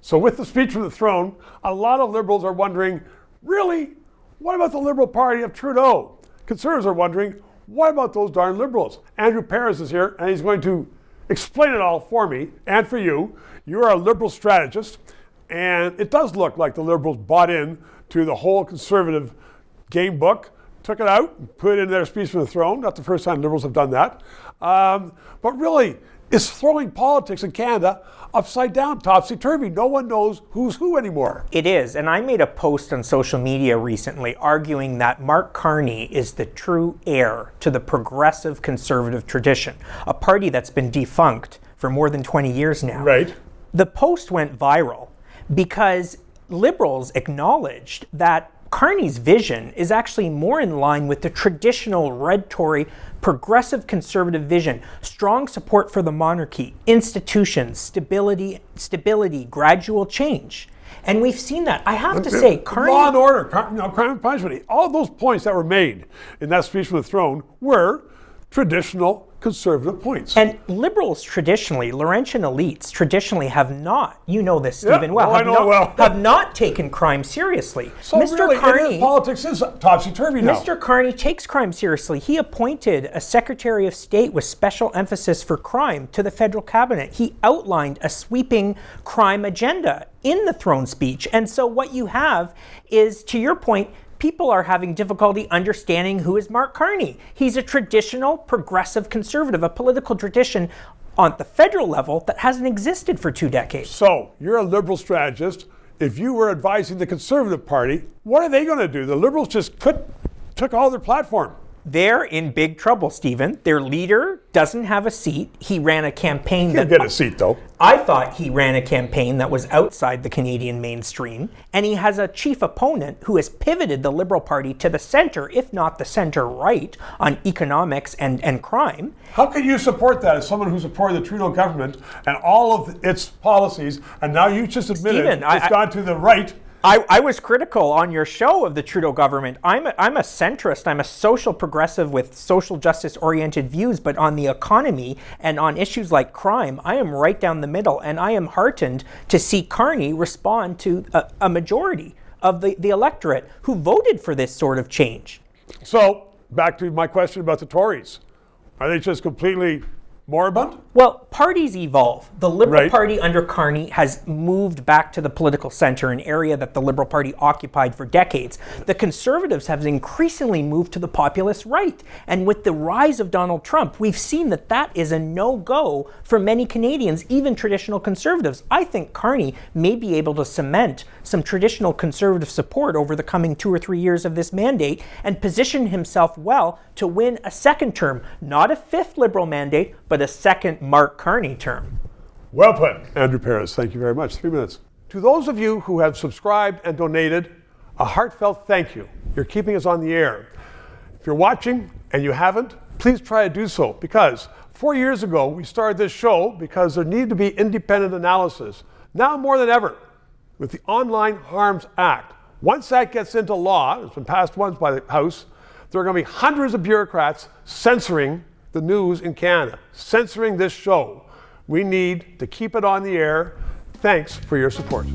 So with the speech from the throne, a lot of Liberals are wondering, really, what about the Liberal Party of Trudeau? Conservatives are wondering, what about those darn Liberals? Andrew Perez is here, and he's going to explain it all for me and for you. You're a Liberal strategist, and it does look like the Liberals bought in to the whole Conservative game book, took it out, and put it in their speech from the throne. Not the first time Liberals have done that. But really, it's throwing politics in Canada upside down, topsy-turvy. No one knows who's who anymore. It is, and I made a post on social media recently arguing that Mark Carney is the true heir to the progressive conservative tradition, a party that's been defunct for more than 20 years now. Right. The post went viral because Liberals acknowledged that Carney's vision is actually more in line with the traditional red Tory progressive conservative vision, strong support for the monarchy, institutions, stability, gradual change. And we've seen that. I have to say, Carney... Law and order, crime and punishment. All those points that were made in that speech from the throne were traditional conservative points. And Liberals traditionally, Laurentian elites traditionally have not, you know this, Stephen, have not taken crime seriously. So Mr. Really, Carney, politics is topsy-turvy now. Mr. Carney takes crime seriously. He appointed a Secretary of State with special emphasis for crime to the federal cabinet. He outlined a sweeping crime agenda in the throne speech. And so what you have is, to your point, people are having difficulty understanding who is Mark Carney. He's a traditional progressive conservative, a political tradition on the federal level that hasn't existed for 2 decades. So you're a Liberal strategist. If you were advising the Conservative Party, what are they going to do? The Liberals just took all their platform. They're in big trouble, Stephen. Their leader doesn't have a seat. He ran a campaign He'll get a seat, though. I thought he ran a campaign that was outside the Canadian mainstream. And he has a chief opponent who has pivoted the Liberal Party to the center, if not the center right, on economics and crime. How can you support that as someone who supported the Trudeau government and all of its policies, and now you just admitted it's gone to the right? I was critical on your show of the Trudeau government. I'm a centrist. I'm a social progressive with social justice-oriented views, but on the economy and on issues like crime, I am right down the middle, and I am heartened to see Carney respond to a majority of the electorate who voted for this sort of change. So, back to my question about the Tories. Are they just completely moribund? Well, parties evolve. The Liberal Party under Carney has moved back to the political center, an area that the Liberal Party occupied for decades. The Conservatives have increasingly moved to the populist right. And with the rise of Donald Trump, we've seen that that is a no-go for many Canadians, even traditional Conservatives. I think Carney may be able to cement some traditional Conservative support over the coming 2 or 3 years of this mandate and position himself well to win a second term, not a 5th Liberal mandate, but a second Mark Carney term. Well put, Andrew Perez. Thank you very much. 3 minutes. To those of you who have subscribed and donated, a heartfelt thank you. You're keeping us on the air. If you're watching and you haven't, please try to do so, because 4 years ago we started this show because there needed to be independent analysis. Now more than ever, with the Online Harms Act, once that gets into law, it's been passed once by the House, there are going to be hundreds of bureaucrats censoring the news in Canada, censoring this show. We need to keep it on the air. Thanks for your support.